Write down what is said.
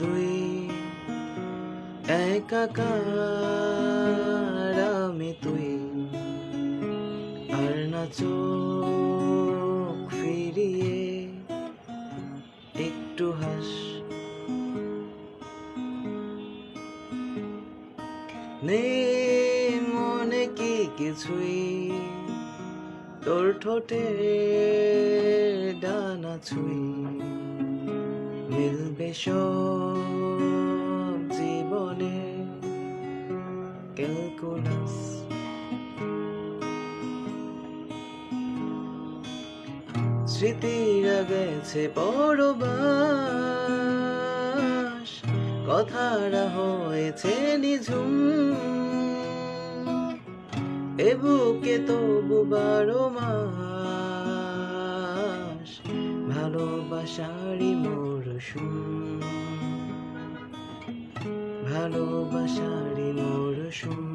দুই একাকার আমি তুই, আর না চোখ ফিরিয়ে একটু হাস। নেই মনে কি কিছুই, তোর ঠোঁটে ডানা ছুঁই, মিলবে সব জীবনে ক্যালকুলাস। স্মৃতিরা গেছে পরবাস, কথারা হয়েছে নিঝুম, এ বুকে তবু 12 মাস ভালোবাসারই মরশুম, ভালোবাসারই মরশুম।